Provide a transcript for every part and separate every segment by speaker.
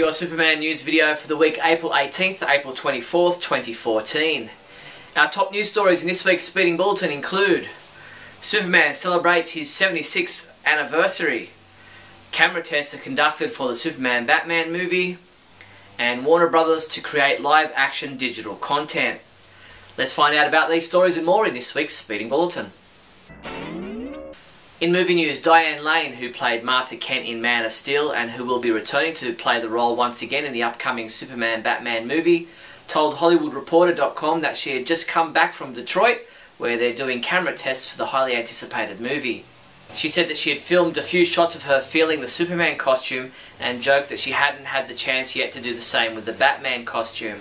Speaker 1: your Superman news video for the week April 18th to April 24th, 2014. Our top news stories in this week's Speeding Bulletin include: Superman celebrates his 76th anniversary, camera tests are conducted for the Superman Batman movie, and Warner Brothers to create live-action digital content. Let's find out about these stories and more in this week's Speeding Bulletin. In movie news, Diane Lane, who played Martha Kent in Man of Steel and who will be returning to play the role once again in the upcoming Superman Batman movie, told HollywoodReporter.com that she had just come back from Detroit, where they're doing camera tests for the highly anticipated movie. She said that she had filmed a few shots of her feeling the Superman costume and joked that she hadn't had the chance yet to do the same with the Batman costume.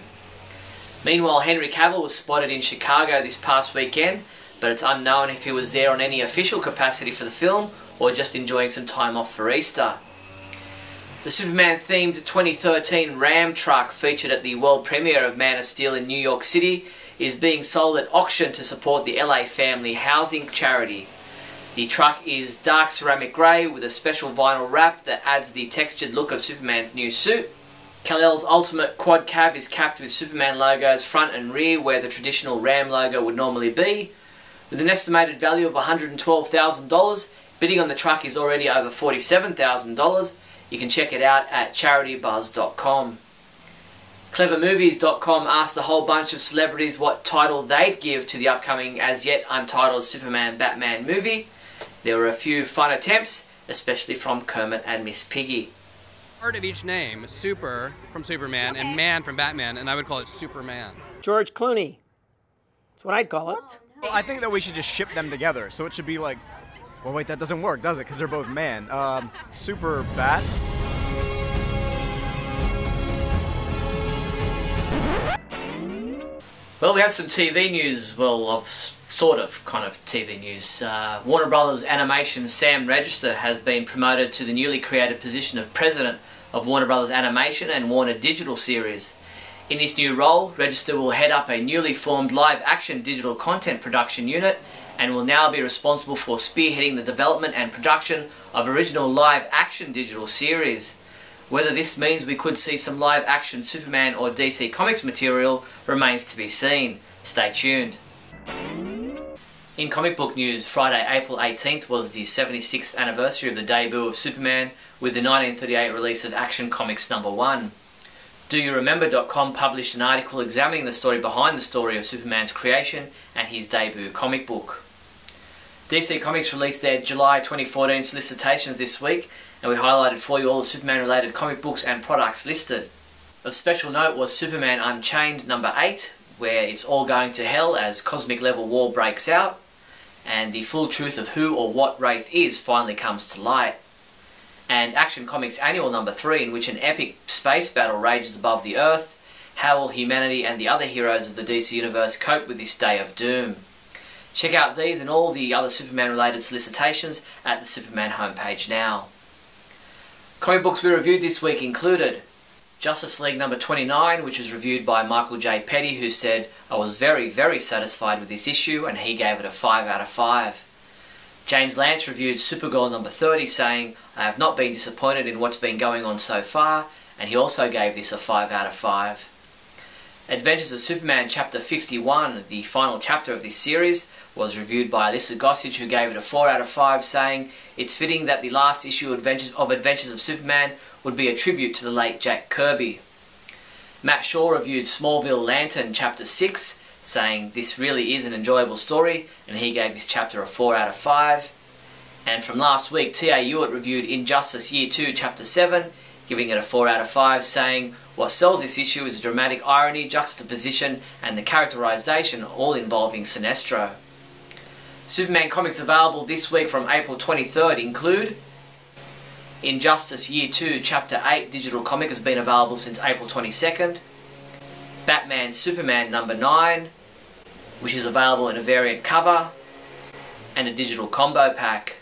Speaker 1: Meanwhile, Henry Cavill was spotted in Chicago this past weekend, but it's unknown if he was there on any official capacity for the film or just enjoying some time off for Easter. The Superman-themed 2013 Ram truck featured at the world premiere of Man of Steel in New York City is being sold at auction to support the LA Family Housing charity. The truck is dark ceramic grey with a special vinyl wrap that adds the textured look of Superman's new suit. Kal-El's ultimate quad cab is capped with Superman logos front and rear where the traditional Ram logo would normally be. With an estimated value of $112,000, bidding on the truck is already over $47,000. You can check it out at CharityBuzz.com. CleverMovies.com asked a whole bunch of celebrities what title they'd give to the upcoming as yet untitled Superman Batman movie. There were a few fun attempts, especially from Kermit and Miss Piggy.
Speaker 2: Part of each name, Super from Superman and Man from Batman, and I would call it Superman.
Speaker 3: George Clooney. That's what I'd call it.
Speaker 4: Well, I think that we should just ship them together. So it should be like, well, wait, that doesn't work, does it? Because they're both man. Super Bat.
Speaker 1: Well, we have some TV news, sort of TV news. Warner Brothers Animation Sam Register has been promoted to the newly created position of President of Warner Brothers Animation and Warner Digital Series. In this new role, Register will head up a newly formed live-action digital content production unit and will now be responsible for spearheading the development and production of original live-action digital series. Whether this means we could see some live-action Superman or DC Comics material remains to be seen. Stay tuned. In comic book news, Friday, April 18th was the 76th anniversary of the debut of Superman with the 1938 release of Action Comics #1. DoYouRemember.com published an article examining the story behind the story of Superman's creation and his debut comic book. DC Comics released their July 2014 solicitations this week, and we highlighted for you all the Superman-related comic books and products listed. Of special note was Superman Unchained #8, where it's all going to hell as cosmic-level war breaks out, and the full truth of who or what Wraith is finally comes to light. And Action Comics Annual #3, in which an epic space battle rages above the Earth. How will humanity and the other heroes of the DC Universe cope with this day of doom? Check out these and all the other Superman-related solicitations at the Superman homepage now. Comic books we reviewed this week included Justice League #29, which was reviewed by Michael J. Petty, who said, "I was very, very satisfied with this issue," and he gave it a 5 out of 5. James Lance reviewed Supergirl #30, saying, "I have not been disappointed in what's been going on so far," and he also gave this a 5 out of 5. Adventures of Superman Chapter 51, the final chapter of this series, was reviewed by Alyssa Gossage, who gave it a 4 out of 5, saying, "It's fitting that the last issue of Adventures of Superman would be a tribute to the late Jack Kirby." Matt Shaw reviewed Smallville Lantern Chapter 6, saying, "This really is an enjoyable story," and he gave this chapter a 4 out of 5. And from last week, T.A. Ewart reviewed Injustice Year 2 Chapter 7, giving it a 4 out of 5, saying, "What sells this issue is a dramatic irony, juxtaposition, and the characterization, all involving Sinestro." Superman comics available this week from April 23rd include Injustice Year 2 Chapter 8 digital comic has been available since April 22nd. Batman Superman #9, which is available in a variant cover and a digital combo pack.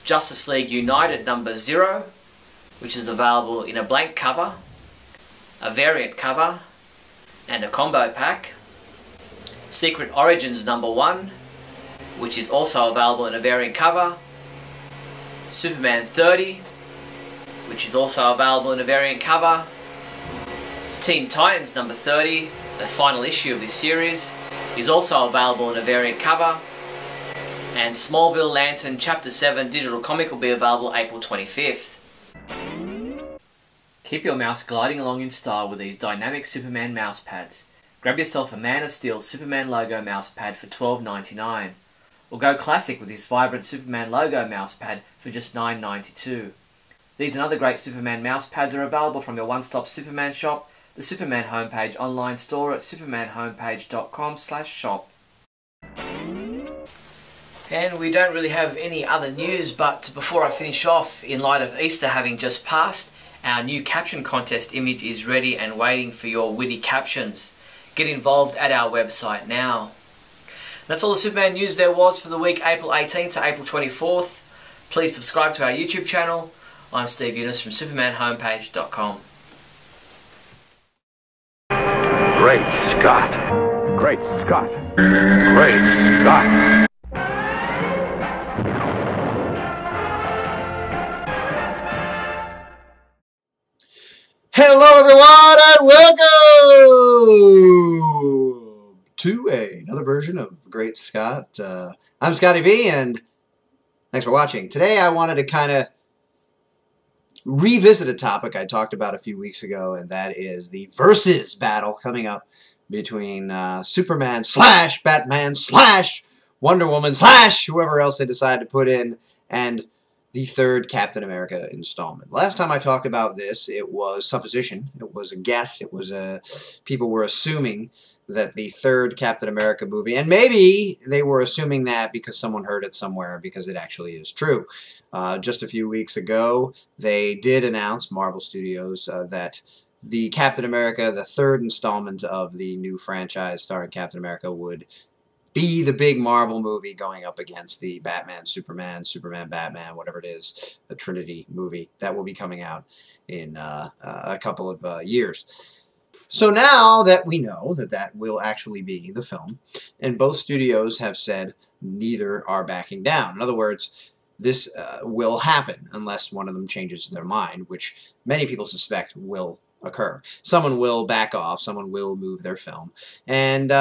Speaker 1: Justice League United #0, which is available in a blank cover, a variant cover, and a combo pack. Secret Origins #1, which is also available in a variant cover. Superman 30, which is also available in a variant cover. Teen Titans number 30, the final issue of this series, is also available in a variant cover. And Smallville Lantern Chapter 7 digital comic will be available April 25th. Keep your mouse gliding along in style with these dynamic Superman mouse pads. Grab yourself a Man of Steel Superman logo mouse pad for $12.99. Or go classic with this vibrant Superman logo mouse pad for just $9.92. These and other great Superman mouse pads are available from your one-stop Superman shop, the Superman homepage online store at supermanhomepage.com/shop. And we don't really have any other news, but before I finish off, in light of Easter having just passed, our new caption contest image is ready and waiting for your witty captions. Get involved at our website now. That's all the Superman news there was for the week April 18th to April 24th. Please subscribe to our YouTube channel. I'm Steve Younis from supermanhomepage.com.
Speaker 5: Great Scott. Great Scott. Great Scott.
Speaker 6: Hello everyone and welcome to another version of Great Scott. I'm Scotty V and thanks for watching. Today I wanted to kind of revisit a topic I talked about a few weeks ago, and that is the versus battle coming up between Superman / Batman / Wonder Woman / whoever else they decide to put in, and the third Captain America installment. Last time I talked about this, it was supposition. It was a guess. It was people were assuming that the third Captain America movie, and maybe they were assuming that because someone heard it somewhere, because it actually is true. Just a few weeks ago, they did announce, Marvel Studios, that the Captain America, the third installment of the new franchise starring Captain America, would be the big Marvel movie going up against the Batman, Superman, Batman, whatever it is, the Trinity movie that will be coming out in a couple of years. So now that we know that that will actually be the film, and both studios have said neither are backing down. In other words, this will happen unless one of them changes their mind, which many people suspect will occur. Someone will back off, someone will move their film, and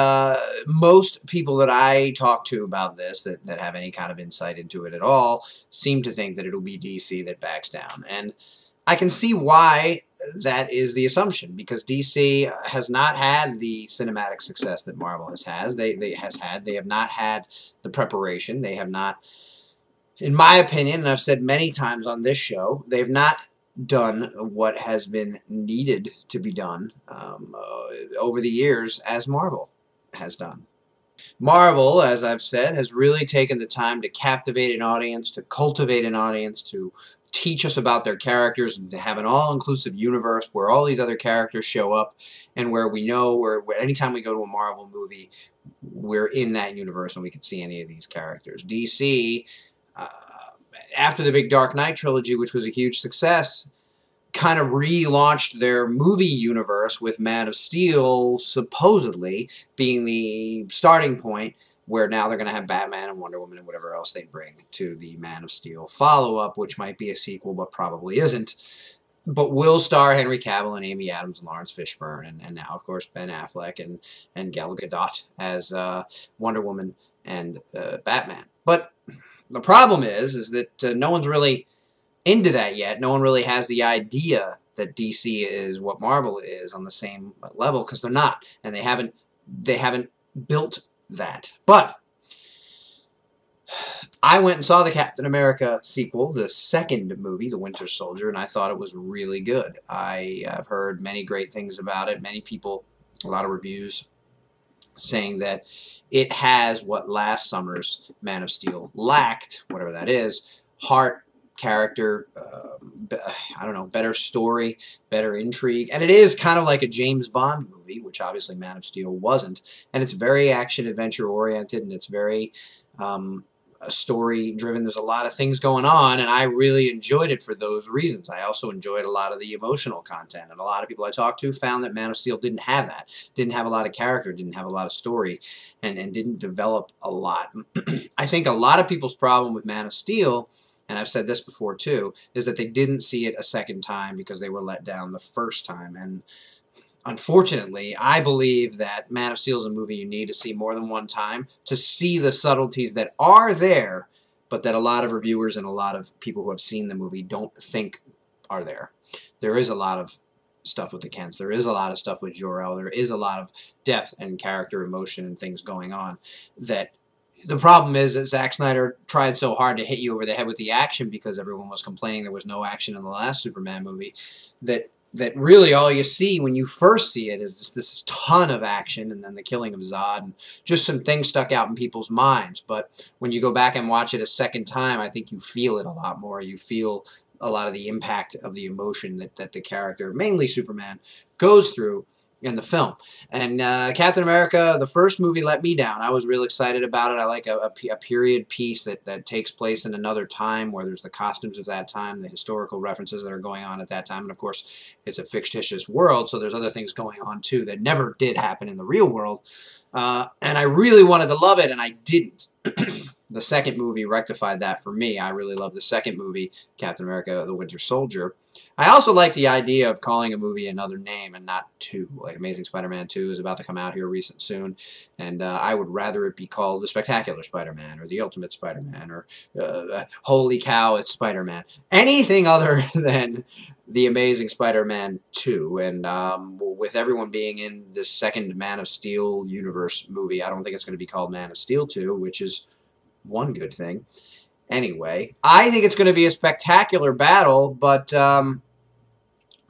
Speaker 6: most people that I talk to about this that have any kind of insight into it at all seem to think that it'll be DC that backs down, and I can see why that is the assumption, because DC has not had the cinematic success that Marvel has had. They have not had the preparation. They have not, in my opinion, and I've said many times on this show, they've not done what has been needed to be done over the years as Marvel has done. Marvel, as I've said, has really taken the time to captivate an audience, to cultivate an audience, to teach us about their characters, and to have an all-inclusive universe where all these other characters show up, and where we know where anytime we go to a Marvel movie, we're in that universe and we can see any of these characters. DC, after the big Dark Knight trilogy, which was a huge success, kind of relaunched their movie universe with Man of Steel supposedly being the starting point, where now they're going to have Batman and Wonder Woman and whatever else they bring to the Man of Steel follow-up, which might be a sequel but probably isn't, but will star Henry Cavill and Amy Adams and Lawrence Fishburne, and now, of course, Ben Affleck and Gal Gadot as Wonder Woman and Batman. But the problem is that no one's really into that yet. No one really has the idea that DC is what Marvel is on the same level, because they're not, and they haven't built that. But I went and saw the Captain America sequel, the second movie, The Winter Soldier, and I thought it was really good. I have heard many great things about it. Many people, a lot of reviews, saying that it has what last summer's Man of Steel lacked, whatever that is: heart, character, I don't know, better story, better intrigue. And it is kind of like a James Bond movie, which obviously Man of Steel wasn't. And it's very action-adventure oriented, and it's very story-driven. There's a lot of things going on, and I really enjoyed it for those reasons. I also enjoyed a lot of the emotional content, and a lot of people I talked to found that Man of Steel didn't have that. Didn't have a lot of character, didn't have a lot of story, and didn't develop a lot. I think a lot of people's problem with Man of Steel, and I've said this before too, is that they didn't see it a second time because they were let down the first time. And unfortunately, I believe that Man of Steel is a movie you need to see more than one time to see the subtleties that are there, but that a lot of reviewers and a lot of people who have seen the movie don't think are there. There is a lot of stuff with the Kents. There is a lot of stuff with Jor-El. There is a lot of depth and character, emotion, and things going on. That the problem is that Zack Snyder tried so hard to hit you over the head with the action because everyone was complaining there was no action in the last Superman movie, that really all you see when you first see it is this ton of action and then the killing of Zod and just some things stuck out in people's minds. But when you go back and watch it a second time, I think you feel it a lot more. You feel a lot of the impact of the emotion that the character, mainly Superman, goes through in the film. And Captain America, the first movie, let me down. I was real excited about it. I like a period piece that takes place in another time where there's the costumes of that time, the historical references that are going on at that time. And of course, it's a fictitious world, so there's other things going on too that never did happen in the real world. And I really wanted to love it, and I didn't. The second movie rectified that for me. I really love the second movie, Captain America, the Winter Soldier. I also like the idea of calling a movie another name and not two. Like Amazing Spider-Man 2 is about to come out here soon, and I would rather it be called The Spectacular Spider-Man or The Ultimate Spider-Man or Holy Cow, it's Spider-Man. Anything other than The Amazing Spider-Man 2, and with everyone being in this second Man of Steel universe movie, I don't think it's going to be called Man of Steel 2, which is one good thing. Anyway, I think it's going to be a spectacular battle, but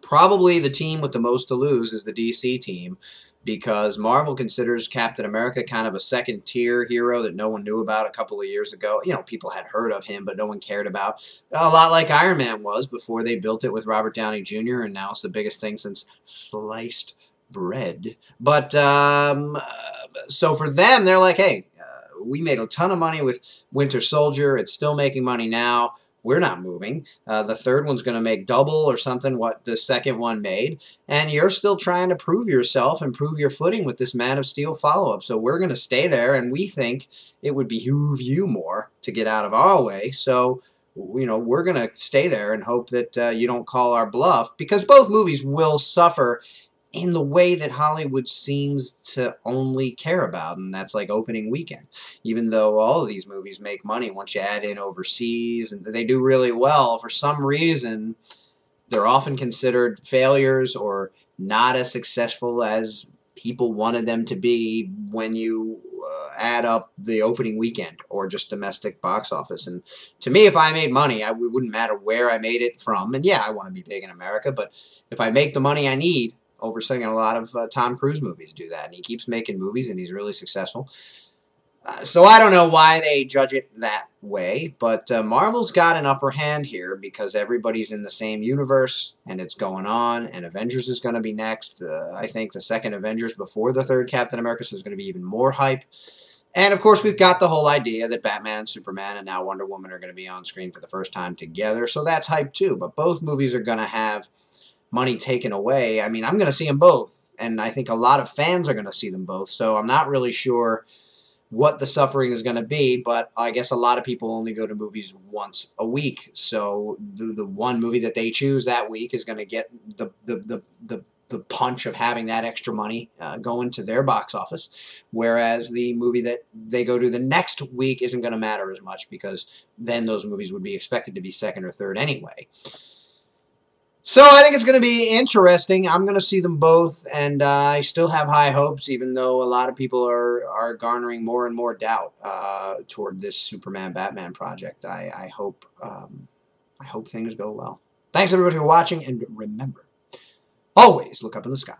Speaker 6: probably the team with the most to lose is the DC team, because Marvel considers Captain America kind of a second-tier hero that no one knew about a couple of years ago. You know, people had heard of him, but no one cared about. A lot like Iron Man was before they built it with Robert Downey Jr., and now it's the biggest thing since sliced bread. But so for them, they're like, hey, we made a ton of money with Winter Soldier. It's still making money now. We're not moving. The third one's going to make double or something what the second one made. And you're still trying to prove yourself and prove your footing with this Man of Steel follow-up. So we're going to stay there, and we think it would behoove you more to get out of our way. So, you know, we're going to stay there and hope that you don't call our bluff, because both movies will suffer in the way that Hollywood seems to only care about, and that's like opening weekend. Even though all of these movies make money once you add in overseas, and they do really well, for some reason, they're often considered failures or not as successful as people wanted them to be when you add up the opening weekend or just domestic box office. And to me, if I made money, it wouldn't matter where I made it from. And yeah, I want to be big in America, but if I make the money I need, overseeing a lot of Tom Cruise movies do that, and he keeps making movies, and he's really successful. So I don't know why they judge it that way, but Marvel's got an upper hand here because everybody's in the same universe, and it's going on, and Avengers is going to be next. I think the second Avengers before the third Captain America, so there's going to be even more hype. And, of course, we've got the whole idea that Batman and Superman and now Wonder Woman are going to be on screen for the first time together, so that's hype too. But both movies are going to have money taken away. I mean, I'm going to see them both, and I think a lot of fans are going to see them both, so I'm not really sure what the suffering is going to be, but I guess a lot of people only go to movies once a week, so the one movie that they choose that week is going to get the punch of having that extra money going to their box office, whereas the movie that they go to the next week isn't going to matter as much, because then those movies would be expected to be second or third anyway. So I think it's going to be interesting. I'm going to see them both, and I still have high hopes, even though a lot of people are garnering more and more doubt toward this Superman-Batman project. I hope things go well. Thanks, everybody, for watching, and remember, always look up in the sky.